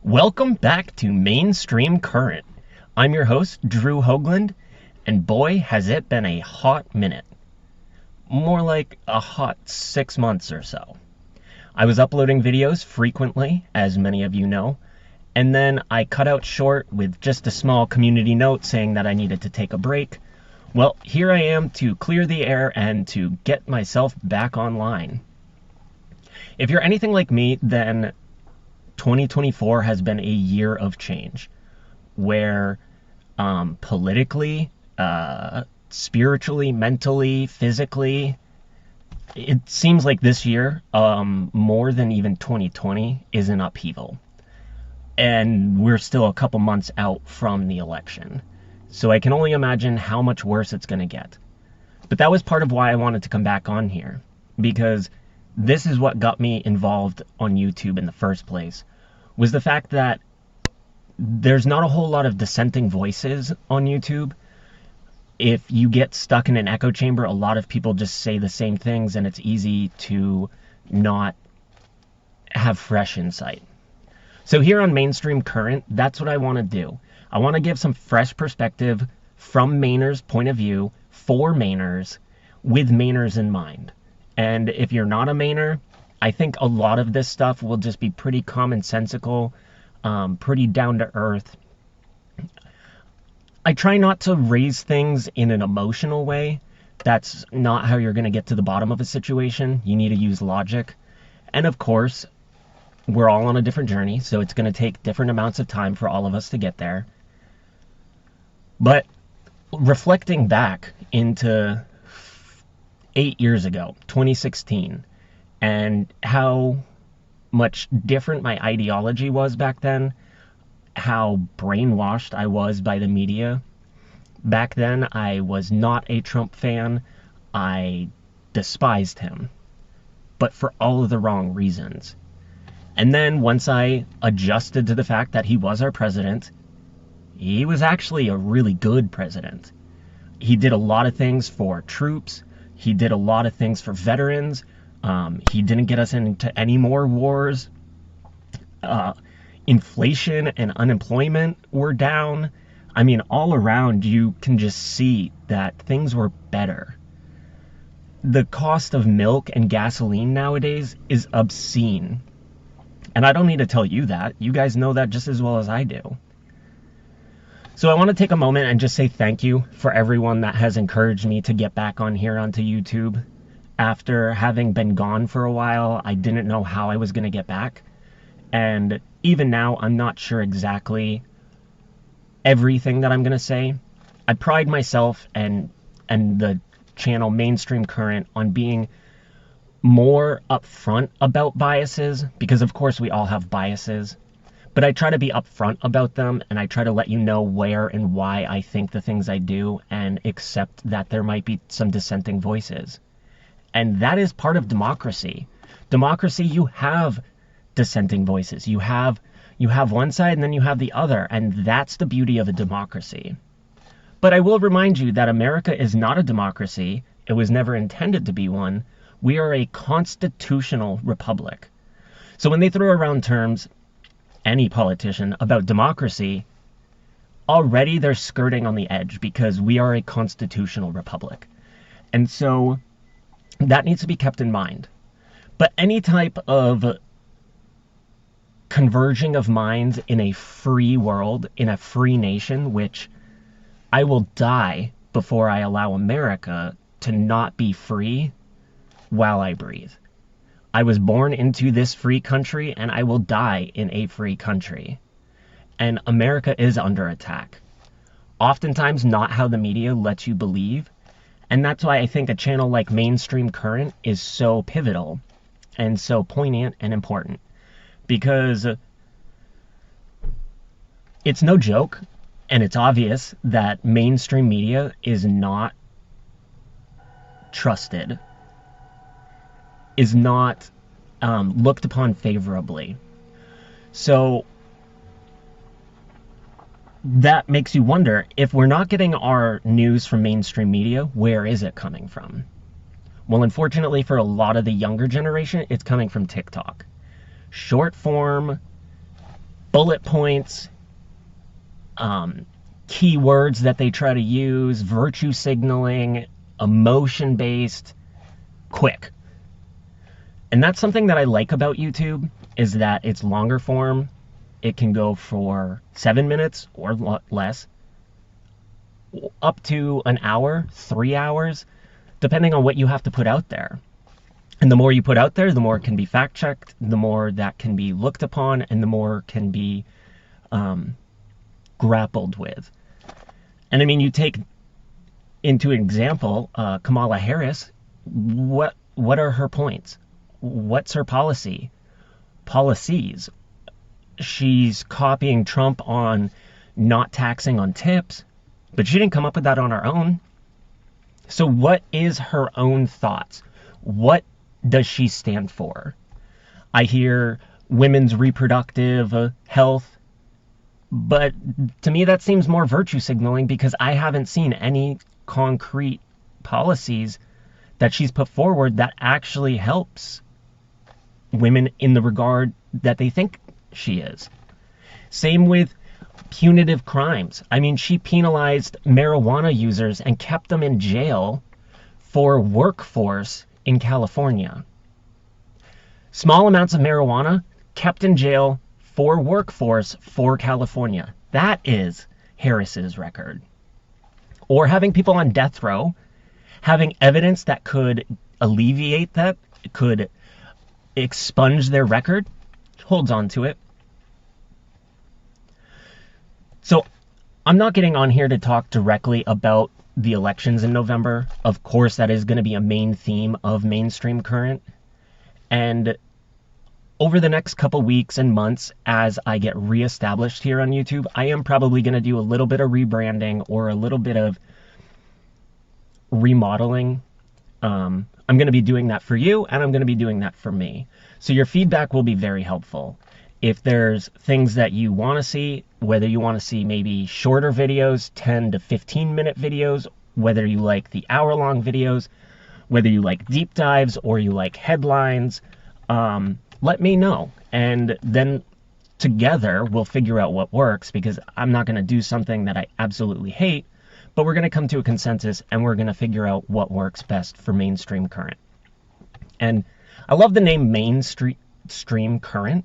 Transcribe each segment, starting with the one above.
Welcome back to MaineStreamCurrent. I'm your host, Drew Hoagland, and boy, has it been a hot minute. More like a hot 6 months or so. I was uploading videos frequently, as many of you know, and then I cut out short with just a small community note saying that I needed to take a break. Well, here I am to clear the air and to get myself back online. If you're anything like me, then 2024 has been a year of change where politically, spiritually, mentally, physically, it seems like this year, more than even 2020, is an upheaval. And we're still a couple months out from the election. So I can only imagine how much worse it's going to get. But that was part of why I wanted to come back on here, because this is what got me involved on YouTube in the first place, was the fact that there's not a whole lot of dissenting voices on YouTube. If you get stuck in an echo chamber, a lot of people just say the same things, and it's easy to not have fresh insight. So here on MaineStreamCurrent, that's what I want to do. I want to give some fresh perspective from Mainers' point of view for Mainers, with Mainers in mind. And if you're not a Mainer, I think a lot of this stuff will just be pretty commonsensical, pretty down to earth. I try not to raise things in an emotional way. That's not how you're going to get to the bottom of a situation. You need to use logic. And of course, we're all on a different journey, so it's going to take different amounts of time for all of us to get there. But reflecting back into 8 years ago, 2016, and how much different my ideology was back then, how brainwashed I was by the media. Back then, I was not a Trump fan. I despised him, but for all of the wrong reasons. And then once I adjusted to the fact that he was our president, he was actually a really good president. He did a lot of things for troops. He did a lot of things for veterans. He didn't get us into any more wars. Inflation and unemployment were down. I mean, all around, you can just see that things were better. The cost of milk and gasoline nowadays is obscene. And I don't need to tell you that. You guys know that just as well as I do. So I want to take a moment and just say thank you for everyone that has encouraged me to get back on here onto YouTube. After having been gone for a while, I didn't know how I was going to get back. And even now, I'm not sure exactly everything that I'm going to say. I pride myself and the channel MaineStreamCurrent on being more upfront about biases, because of course we all have biases. But I try to be upfront about them, and I try to let you know where and why I think the things I do, and accept that there might be some dissenting voices. And that is part of democracy. Democracy, you have dissenting voices. You have one side and then you have the other, and that's the beauty of a democracy. But I will remind you that America is not a democracy. It was never intended to be one. We are a constitutional republic. So when they throw around terms, any politician, about democracy, already they're skirting on the edge, because we are a constitutional republic. And so that needs to be kept in mind. But any type of converging of minds in a free world, in a free nation, which I will die before I allow America to not be free while I breathe. I was born into this free country, and I will die in a free country. And America is under attack. Oftentimes not how the media lets you believe. And that's why I think a channel like MaineStreamCurrent is so pivotal and so poignant and important. Because it's no joke, and it's obvious that mainstream media is not trusted, is not looked upon favorably. So that makes you wonder, if we're not getting our news from mainstream media, where is it coming from? Well, unfortunately for a lot of the younger generation, it's coming from TikTok. Short form, bullet points, keywords that they try to use, virtue signaling, emotion-based, quick. And that's something that I like about YouTube, is that it's longer form. It can go for 7 minutes or less, up to an hour, 3 hours, depending on what you have to put out there. And the more you put out there, the more it can be fact-checked, the more that can be looked upon, and the more can be grappled with. And I mean, you take into example Kamala Harris. What are her points? What's her policies? She's copying Trump on not taxing on tips, but she didn't come up with that on her own. So what is her own thoughts? What does she stand for? I hear women's reproductive health, but to me that seems more virtue signaling, because I haven't seen any concrete policies that she's put forward that actually helps women in the regard that they think she is. Same with punitive crimes. I mean, she penalized marijuana users and kept them in jail for workforce in California. Small amounts of marijuana kept in jail for workforce for California. That is Harris's record. Or having people on death row, having evidence that could alleviate that, could expunge their record, holds on to it. So I'm not getting on here to talk directly about the elections in November. Of course, that is going to be a main theme of MaineStreamCurrent. And over the next couple weeks and months, as I get reestablished here on YouTube, I am probably going to do a little bit of rebranding or a little bit of remodeling. I'm going to be doing that for you, and I'm going to be doing that for me. So your feedback will be very helpful. If there's things that you want to see, whether you want to see maybe shorter videos, 10 to 15 minute videos, whether you like the hour-long videos, whether you like deep dives or you like headlines, let me know. And then together we'll figure out what works, because I'm not going to do something that I absolutely hate, but we're going to come to a consensus and we're going to figure out what works best for MaineStreamCurrent. And I love the name MaineStreamCurrent,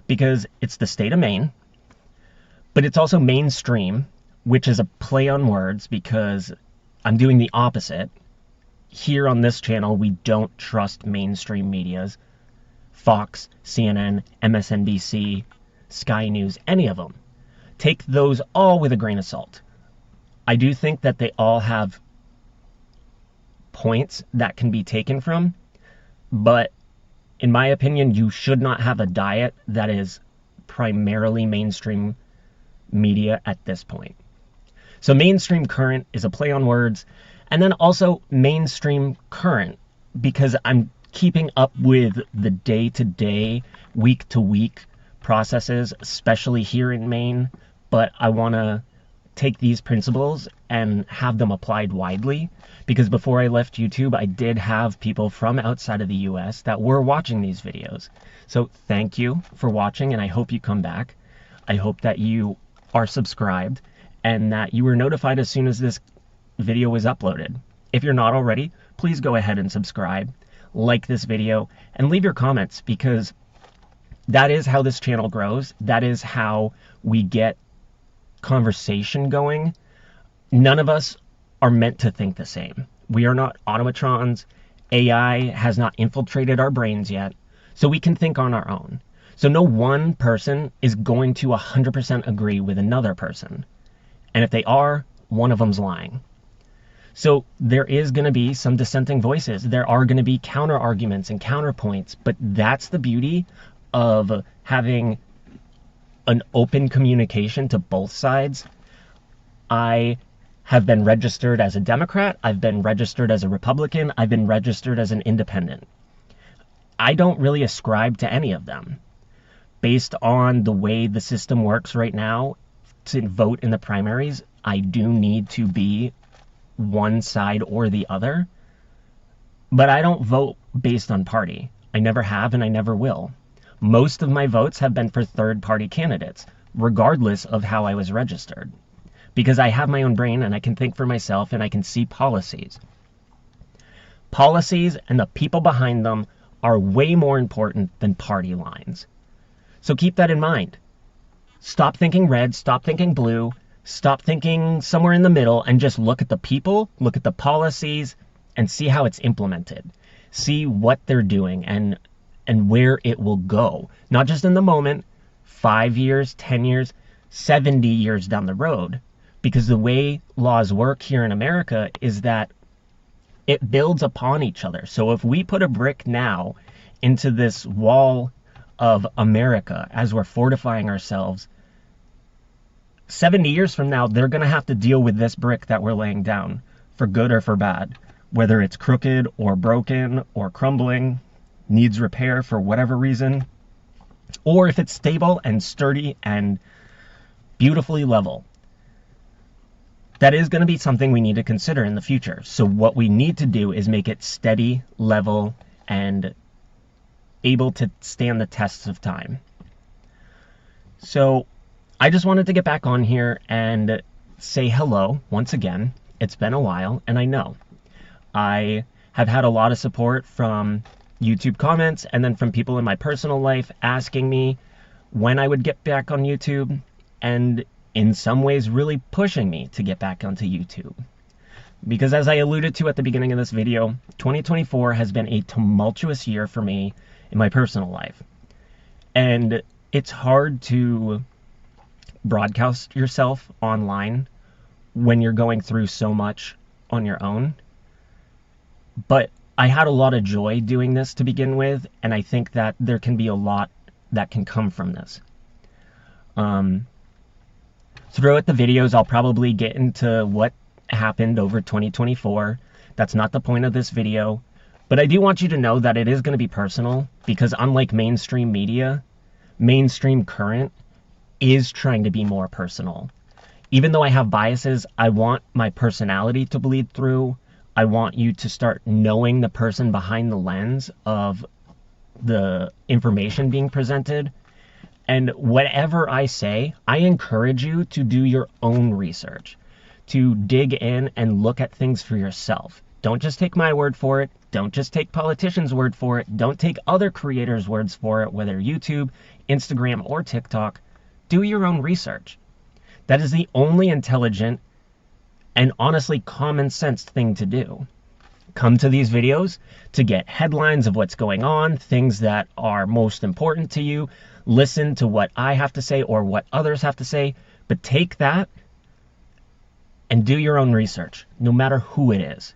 because it's the state of Maine, but it's also mainstream, which is a play on words, because I'm doing the opposite. Here on this channel, we don't trust mainstream medias. Fox, CNN, MSNBC, Sky News, any of them. Take those all with a grain of salt. I do think that they all have points that can be taken from, but in my opinion, you should not have a diet that is primarily mainstream media at this point. So MaineStreamCurrent is a play on words, and then also MaineStreamCurrent, because I'm keeping up with the day-to-day, week-to-week processes, especially here in Maine, but I want to take these principles and have them applied widely, because before I left YouTube, I did have people from outside of the US that were watching these videos. So thank you for watching, and I hope you come back. I hope that you are subscribed and that you were notified as soon as this video was uploaded. If you're not already, please go ahead and subscribe, like this video, and leave your comments, because that is how this channel grows. That is how we get conversation going. None of us are meant to think the same. We are not automatrons. AI has not infiltrated our brains yet, so we can think on our own. So no one person is going to 100% agree with another person. And if they are, one of them's lying. So there is going to be some dissenting voices. There are going to be counter arguments and counterpoints, but that's the beauty of having an open communication to both sides. I have been registered as a Democrat. I've been registered as a Republican. I've been registered as an independent. I don't really ascribe to any of them. Based on the way the system works right now, to vote in the primaries, I do need to be one side or the other. But I don't vote based on party. I never have, and I never will. Most of my votes have been for third-party candidates, regardless of how I was registered. Because I have my own brain and I can think for myself and I can see policies. Policies and the people behind them are way more important than party lines. So keep that in mind. Stop thinking red, stop thinking blue, stop thinking somewhere in the middle, and just look at the people, look at the policies, and see how it's implemented. See what they're doing and where it will go. Not just in the moment, 5 years, 10 years, 70 years down the road. Because the way laws work here in America is that it builds upon each other. So if we put a brick now into this wall of America as we're fortifying ourselves, 70 years from now, they're going to have to deal with this brick that we're laying down, for good or for bad. Whether it's crooked or broken or crumbling, needs repair for whatever reason, or if it's stable and sturdy and beautifully level. That is going to be something we need to consider in the future. So what we need to do is make it steady, level, and able to stand the tests of time. So I just wanted to get back on here and say hello once again. It's been a while, and I know. I have had a lot of support from YouTube comments and then from people in my personal life asking me when I would get back on YouTube, and in some ways really pushing me to get back onto YouTube. Because as I alluded to at the beginning of this video, 2024 has been a tumultuous year for me in my personal life. And it's hard to broadcast yourself online when you're going through so much on your own. But I had a lot of joy doing this to begin with, and I think that there can be a lot that can come from this. Throughout the videos, I'll probably get into what happened over 2024. That's not the point of this video. But I do want you to know that it is going to be personal, because unlike mainstream media, MaineStreamCurrent is trying to be more personal. Even though I have biases, I want my personality to bleed through. I want you to start knowing the person behind the lens of the information being presented. And whatever I say, I encourage you to do your own research, to dig in and look at things for yourself. Don't just take my word for it. Don't just take politicians' word for it. Don't take other creators' words for it, whether YouTube, Instagram, or TikTok. Do your own research. That is the only intelligent and honestly common sense thing to do. Come to these videos to get headlines of what's going on, things that are most important to you. Listen to what I have to say or what others have to say, but take that and do your own research, no matter who it is.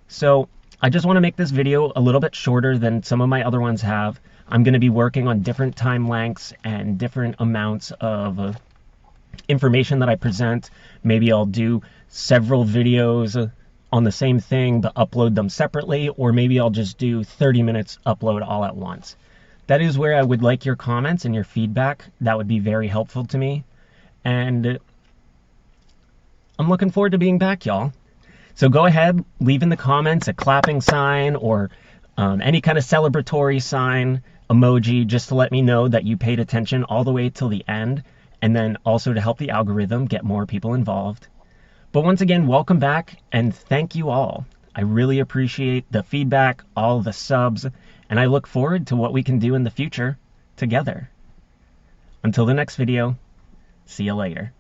So I just want to make this video a little bit shorter than some of my other ones have. I'm going to be working on different time lengths and different amounts of information that I present. Maybe I'll do several videos on the same thing but upload them separately, or maybe I'll just do 30 minutes upload all at once. That is where I would like your comments and your feedback. That would be very helpful to me. And I'm looking forward to being back, y'all. So go ahead, leave in the comments a clapping sign or any kind of celebratory sign, emoji, just to let me know that you paid attention all the way till the end, and then also to help the algorithm get more people involved. But once again, welcome back, and thank you all. I really appreciate the feedback, all the subs, and I look forward to what we can do in the future together. Until the next video, see you later.